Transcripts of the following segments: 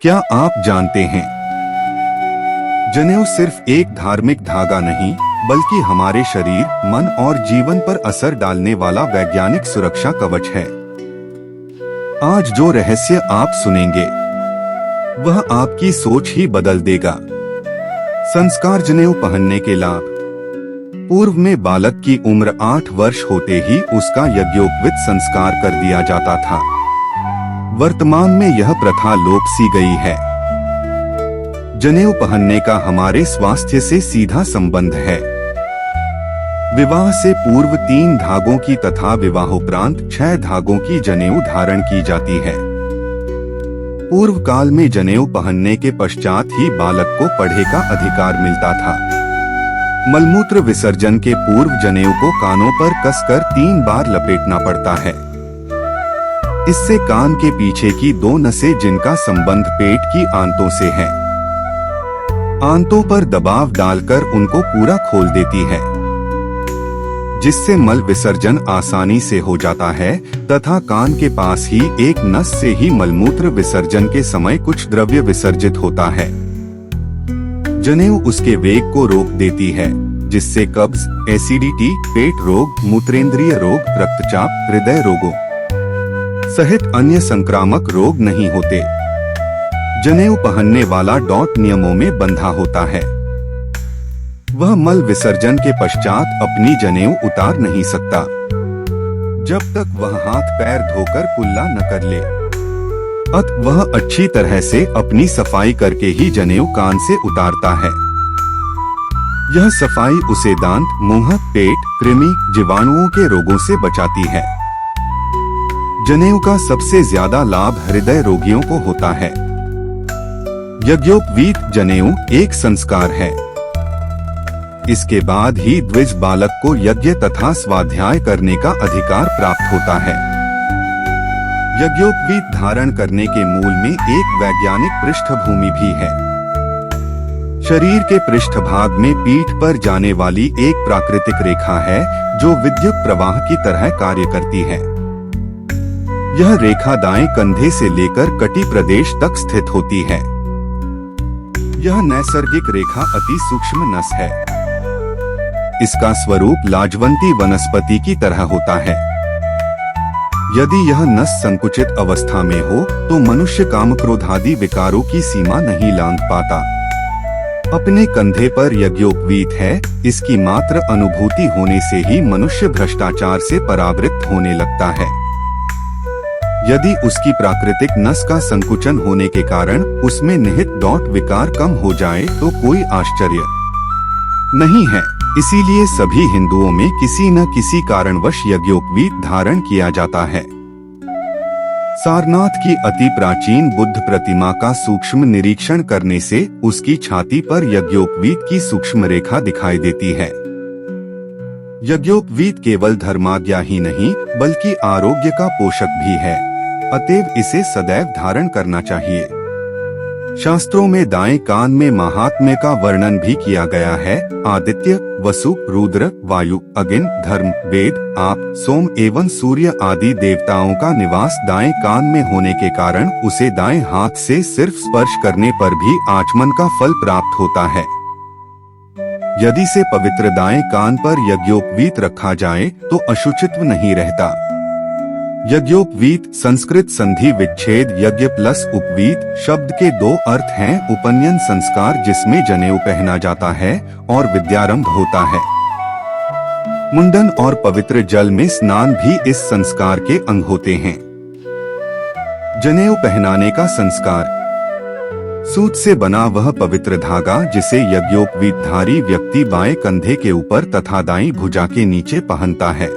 क्या आप जानते हैं, जनेऊ सिर्फ एक धार्मिक धागा नहीं बल्कि हमारे शरीर, मन और जीवन पर असर डालने वाला वैज्ञानिक सुरक्षा कवच है। आज जो रहस्य आप सुनेंगे वह आपकी सोच ही बदल देगा। संस्कार जनेऊ पहनने के लाभ। पूर्व में बालक की उम्र 8 वर्ष होते ही उसका यज्ञोपवीत संस्कार कर दिया जाता था। वर्तमान में यह प्रथा लोप सी गई है। जनेऊ पहनने का हमारे स्वास्थ्य से सीधा संबंध है। विवाह से पूर्व 3 धागों की तथा विवाहोपरांत 6 धागों की जनेऊ धारण की जाती है। पूर्व काल में जनेऊ पहनने के पश्चात ही बालक को पढ़े का अधिकार मिलता था। मलमूत्र विसर्जन के पूर्व जनेऊ को कानों पर कसकर 3 बार लपेटना पड़ता है। इससे कान के पीछे की 2 नसें जिनका संबंध पेट की आंतों से है, आंतों पर दबाव डालकर उनको पूरा खोल देती है, जिससे मल विसर्जन आसानी से हो जाता है तथा कान के पास ही एक नस से ही मलमूत्र विसर्जन के समय कुछ द्रव्य विसर्जित होता है। जनेऊ उसके वेग को रोक देती है, जिससे कब्ज, एसिडिटी, पेट रोग, मूत्रेंद्रिय रोग, रक्तचाप, हृदय रोगों सहित अन्य संक्रामक रोग नहीं होते। जनेऊ पहनने वाला डॉट नियमों में बंधा होता है। वह मल विसर्जन के पश्चात अपनी जनेऊ उतार नहीं सकता जब तक वह हाथ पैर धोकर कुल्ला न कर ले। अत वह अच्छी तरह से अपनी सफाई करके ही जनेऊ कान से उतारता है। यह सफाई उसे दांत, मुंह, पेट, कृमि, जीवाणुओं के रोगों से बचाती है। जनेऊ का सबसे ज्यादा लाभ हृदय रोगियों को होता है। यज्ञोपवीत जनेऊ एक संस्कार है। इसके बाद ही द्विज बालक को यज्ञ तथा स्वाध्याय करने का अधिकार प्राप्त होता है। यज्ञोपवीत धारण करने के मूल में एक वैज्ञानिक पृष्ठभूमि भी है। शरीर के पृष्ठभाग में पीठ पर जाने वाली एक प्राकृतिक रेखा है जो विद्युत प्रवाह की तरह कार्य करती है। यह रेखा दाएं कंधे से लेकर कटी प्रदेश तक स्थित होती है। यह नैसर्गिक रेखा अति सूक्ष्म नस है। इसका स्वरूप लाजवंती वनस्पति की तरह होता है। यदि यह नस संकुचित अवस्था में हो तो मनुष्य काम क्रोध आदि विकारों की सीमा नहीं लांघ पाता। अपने कंधे पर यज्ञोपवीत है, इसकी मात्र अनुभूति होने से ही मनुष्य भ्रष्टाचार से परावृत्त होने लगता है। यदि उसकी प्राकृतिक नस का संकुचन होने के कारण उसमें निहित डॉट विकार कम हो जाए तो कोई आश्चर्य नहीं है। इसीलिए सभी हिंदुओं में किसी न किसी कारणवश यज्ञोपवीत धारण किया जाता है। सारनाथ की अति प्राचीन बुद्ध प्रतिमा का सूक्ष्म निरीक्षण करने से उसकी छाती पर यज्ञोपवीत की सूक्ष्म रेखा दिखाई देती है। यज्ञोपवीत केवल धर्माज्ञा ही नहीं बल्कि आरोग्य का पोषक भी है, अतएव इसे सदैव धारण करना चाहिए। शास्त्रों में दाएं कान में महात्म्य का वर्णन भी किया गया है। आदित्य, वसु, रुद्र, वायु, अग्नि, धर्म, वेद, आप, सोम एवं सूर्य आदि देवताओं का निवास दाएं कान में होने के कारण उसे दाएं हाथ से सिर्फ स्पर्श करने पर भी आचमन का फल प्राप्त होता है। यदि से पवित्र दाएं कान पर यज्ञोपवीत रखा जाए तो अशुचित्व नहीं रहता। यज्ञोपवीत संस्कृत संधि विच्छेद यज्ञ प्लस उपवीत शब्द के 2 अर्थ हैं। उपनयन संस्कार जिसमें जनेऊ पहना जाता है और विद्यारंभ होता है। मुंडन और पवित्र जल में स्नान भी इस संस्कार के अंग होते हैं। जनेऊ पहनाने का संस्कार। सूत से बना वह पवित्र धागा जिसे यज्ञोपवीतधारी व्यक्ति बाएं कंधे के ऊपर तथा दाईं भुजा के नीचे पहनता है।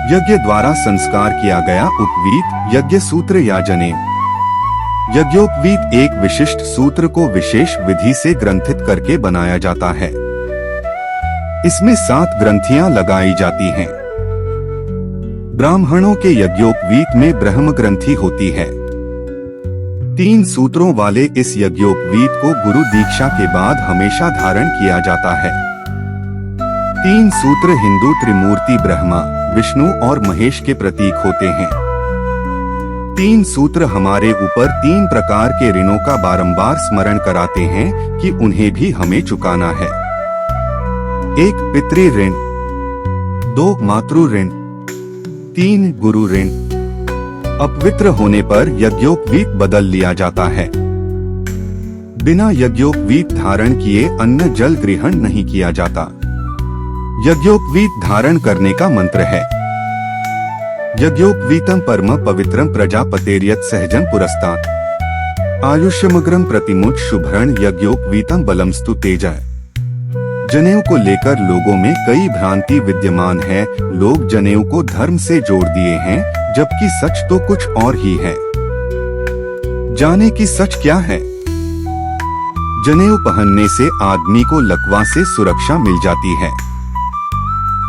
यज्ञ द्वारा संस्कार किया गया उपवीत यज्ञ सूत्र या जनेऊ। यज्ञोपवीत एक विशिष्ट सूत्र को विशेष विधि से ग्रंथित करके बनाया जाता है। इसमें 7 ग्रंथियां लगाई जाती हैं। ब्राह्मणों के यज्ञोपवीत में ब्रह्म ग्रंथि होती है। 3 सूत्रों वाले इस यज्ञोपवीत को गुरु दीक्षा के बाद हमेशा धारण किया जाता है। 3 सूत्र हिंदू त्रिमूर्ति ब्रह्मा, विष्णु और महेश के प्रतीक होते हैं। तीन सूत्र हमारे ऊपर तीन प्रकार के ऋणों का बारंबार स्मरण कराते हैं कि उन्हें भी हमें चुकाना है। 1 पितृ ऋण, 2 मातृ ऋण, 3 गुरु ऋण। अपवित्र होने पर यज्ञोपवीत बदल लिया जाता है। बिना यज्ञोपवीत धारण किए अन्न जल ग्रहण नहीं किया जाता। यज्ञोपवीत धारण करने का मंत्र है यज्ञोपवीतम परम पवित्रम प्रजापतेर्यत सहजन पुरस्तात् आयुष्यमग्रम प्रतिमुच शुभ्रण यज्ञोपवीतम बलमस्तु तेजः। जनेऊ को लेकर लोगों में कई भ्रांति विद्यमान है। लोग जनेऊ को धर्म से जोड़ दिए हैं, जबकि सच तो कुछ और ही है। जाने की सच क्या है? जनेऊ पहनने से आदमी को लकवा से सुरक्षा मिल जाती है,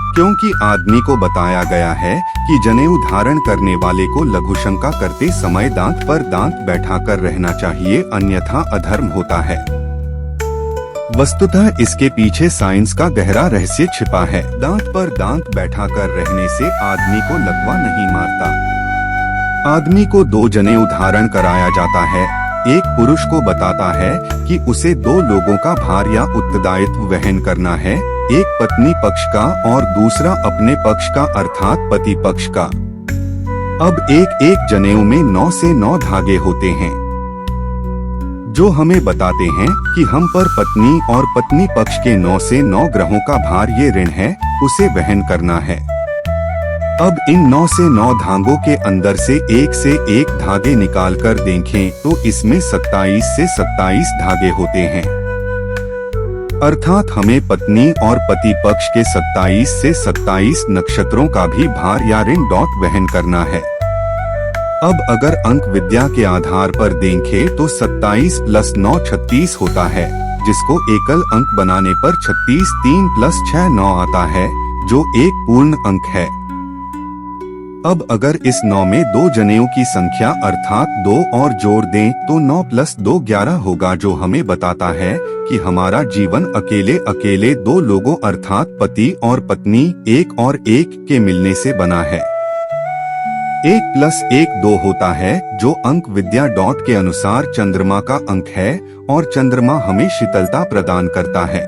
क्योंकि आदमी को बताया गया है कि जनेऊ धारण करने वाले को लघुशंका करते समय दांत पर दांत बैठाकर रहना चाहिए, अन्यथा अधर्म होता है। वस्तुतः इसके पीछे साइंस का गहरा रहस्य छिपा है। दांत पर दांत बैठाकर रहने से आदमी को लकवा नहीं मारता। आदमी को 2 जनेऊ धारण कराया जाता है। एक पुरुष को बताता है कि उसे 2 लोगों का भार या उत्तरदायित्व वहन करना है, एक पत्नी पक्ष का और दूसरा अपने पक्ष का अर्थात पति पक्ष का। अब एक जनेऊ में 9 से 9 धागे होते हैं, जो हमें बताते हैं कि हम पर पत्नी और पत्नी पक्ष के 9 से 9 ग्रहों का भार ये ऋण है, उसे वहन करना है। अब इन 9 से 9 धागों के अंदर से एक धागे निकालकर देखें तो इसमें 27 से 27 धागे होते हैं, अर्थात हमें पत्नी और पति पक्ष के 27 से 27 नक्षत्रों का भी भार या ऋण वहन करना है। अब अगर अंक विद्या के आधार पर देखें तो 27 + 9 36 होता है, जिसको एकल अंक बनाने पर 36 3 + 6 9 आता है, जो एक पूर्ण अंक है। अब अगर इस 9 में 2 जनेऊ की संख्या अर्थात 2 और जोड़ दें तो 9 + 2 11 होगा, जो हमें बताता है कि हमारा जीवन अकेले 2 लोगों अर्थात पति और पत्नी 1 और 1 के मिलने से बना है। 1 + 1 2 होता है, जो अंक विद्या के अनुसार चंद्रमा का अंक है और चंद्रमा हमें शीतलता प्रदान करता है।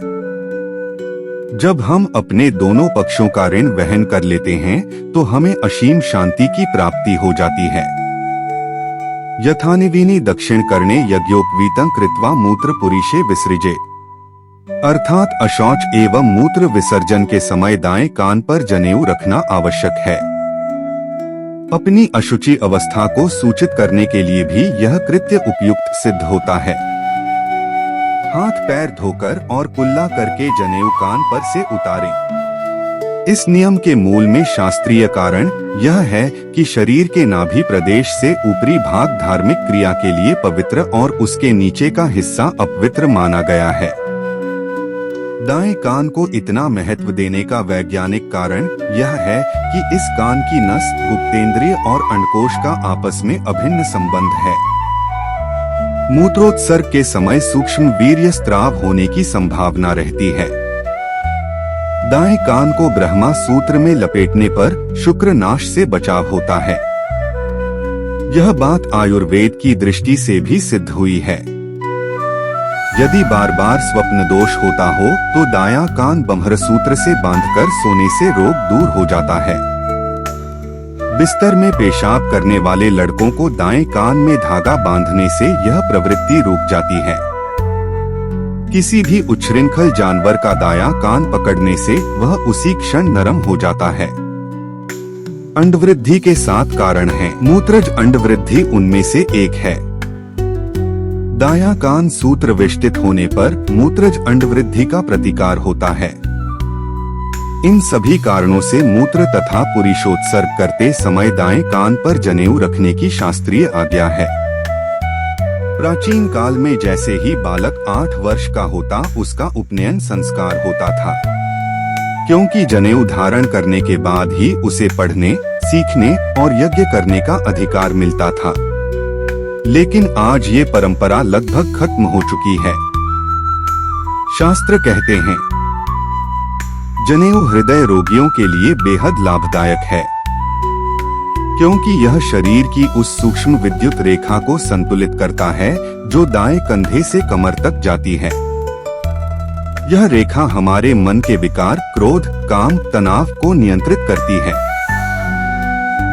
जब हम अपने दोनों पक्षों का ऋण वहन कर लेते हैं तो हमें असीम शांति की प्राप्ति हो जाती है। यथानिवीनी दक्षिण करणे यज्ञोपवीतं कृत्वा मूत्र पुरीशे विसृजे, अर्थात अशौच एवं मूत्र विसर्जन के समय दाएं कान पर जनेऊ रखना आवश्यक है। अपनी अशुचि अवस्था को सूचित करने के लिए भी यह कृत्य उपयुक्त सिद्ध होता है। हाथ पैर धोकर और कुल्ला करके जनेऊ कान पर से उतारें। इस नियम के मूल में शास्त्रीय कारण यह है कि शरीर के नाभि प्रदेश से ऊपरी भाग धार्मिक क्रिया के लिए पवित्र और उसके नीचे का हिस्सा अपवित्र माना गया है। दाएं कान को इतना महत्व देने का वैज्ञानिक कारण यह है कि इस कान की नस गुप्तेंद्रिय और अंडकोश का आपस में अभिन्न संबंध है। मूत्रोत्सर्ग के समय सूक्ष्म वीर्य स्त्राव होने की संभावना रहती है। दाएं कान को ब्रह्मा सूत्र में लपेटने पर शुक्र नाश से बचाव होता है। यह बात आयुर्वेद की दृष्टि से भी सिद्ध हुई है। यदि बार बार स्वप्न दोष होता हो तो दायां कान बम्हर सूत्र से बांधकर सोने से रोग दूर हो जाता है। बिस्तर में पेशाब करने वाले लड़कों को दाएं कान में धागा बांधने से यह प्रवृत्ति रुक जाती है। किसी भी उच्छृंखल जानवर का दायां कान पकड़ने से वह उसी क्षण नरम हो जाता है। अंडवृद्धि के 7 कारण हैं। मूत्रज अंडवृद्धि उनमें से एक है। दायां कान सूत्र वेष्टित होने पर मूत्रज अंडवृद्धि का प्रतिकार होता है। इन सभी कारणों से मूत्र तथा पुरीशोत्सर्ग करते समय दाएं कान पर जनेऊ रखने की शास्त्रीय आज्ञा है। प्राचीन काल में जैसे ही बालक 8 वर्ष का होता उसका उपनयन संस्कार होता था, क्योंकि जनेऊ धारण करने के बाद ही उसे पढ़ने, सीखने और यज्ञ करने का अधिकार मिलता था। लेकिन आज ये परंपरा लगभग खत्म हो चुकी है। शास्त्र कहते हैं, जनेऊ हृदय रोगियों के लिए बेहद लाभदायक है, क्योंकि यह शरीर की उस सूक्ष्म विद्युत रेखा को संतुलित करता है जो दाएं कंधे से कमर तक जाती है। यह रेखा हमारे मन के विकार, क्रोध, काम, तनाव को नियंत्रित करती है।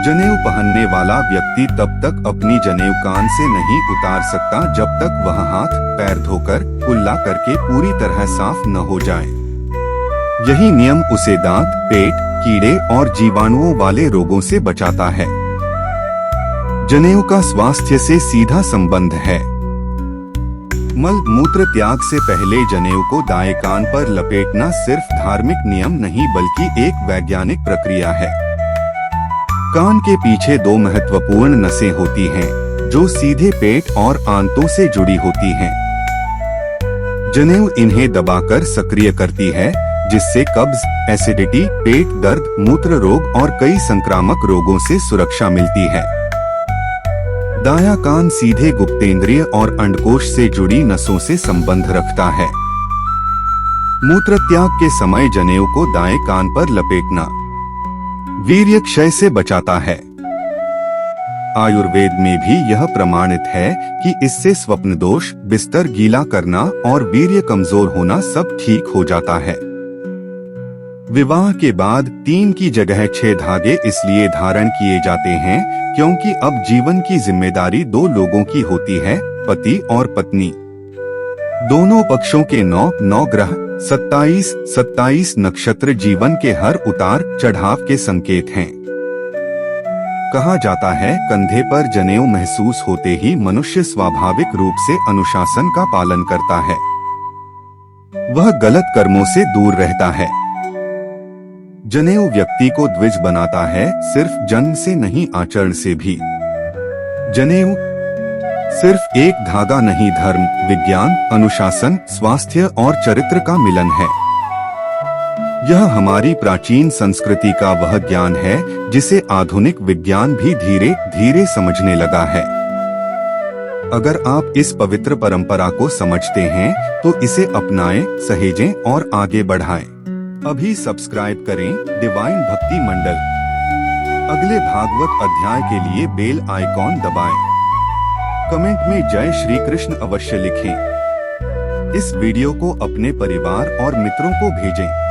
जनेऊ पहनने वाला व्यक्ति तब तक अपनी जनेऊ कान से नहीं उतार सकता जब तक वह हाथ पैर धोकर कुल्ला करके पूरी तरह साफ न हो जाए। यही नियम उसे दांत, पेट, कीड़े और जीवाणुओं वाले रोगों से बचाता है। जनेऊ का स्वास्थ्य से सीधा संबंध है। मल मूत्र त्याग से पहले जनेऊ को दाएं कान पर लपेटना सिर्फ धार्मिक नियम नहीं बल्कि एक वैज्ञानिक प्रक्रिया है। कान के पीछे दो महत्वपूर्ण नसें होती हैं, जो सीधे पेट और आंतों से जुड़ी होती हैं। जनेऊ इन्हें दबाकर सक्रिय करती है, जिससे कब्ज, एसिडिटी, पेट दर्द, मूत्र रोग और कई संक्रामक रोगों से सुरक्षा मिलती है। दायां कान सीधे गुप्तेंद्रिय और अंडकोश से जुड़ी नसों से संबंध रखता है। मूत्र त्याग के समय जनेऊ को दाएं कान पर लपेटना वीर्य क्षय से बचाता है। आयुर्वेद में भी यह प्रमाणित है कि इससे स्वप्न दोष, बिस्तर गीला करना और वीर्य कमजोर होना सब ठीक हो जाता है। विवाह के बाद 3 की जगह 6 धागे इसलिए धारण किए जाते हैं क्योंकि अब जीवन की जिम्मेदारी 2 लोगों की होती है, पति और पत्नी। दोनों पक्षों के 9 ग्रह, 27 नक्षत्र जीवन के हर उतार चढ़ाव के संकेत हैं। कहा जाता है कंधे पर जनेऊ महसूस होते ही मनुष्य स्वाभाविक रूप से अनुशासन का पालन करता है। वह गलत कर्मों से दूर रहता है। जनेऊ व्यक्ति को द्विज बनाता है, सिर्फ जन्म से नहीं आचरण से भी। जनेऊ सिर्फ एक धागा नहीं, धर्म, विज्ञान, अनुशासन, स्वास्थ्य और चरित्र का मिलन है। यह हमारी प्राचीन संस्कृति का वह ज्ञान है जिसे आधुनिक विज्ञान भी धीरे धीरे समझने लगा है। अगर आप इस पवित्र परंपरा को समझते हैं तो इसे अपनाएं, सहेजें और आगे बढ़ाएं। अभी सब्सक्राइब करें डिवाइन भक्ति मंडल। अगले भागवत अध्याय के लिए बेल आइकॉन दबाएं। कमेंट में जय श्री कृष्ण अवश्य लिखें। इस वीडियो को अपने परिवार और मित्रों को भेजें।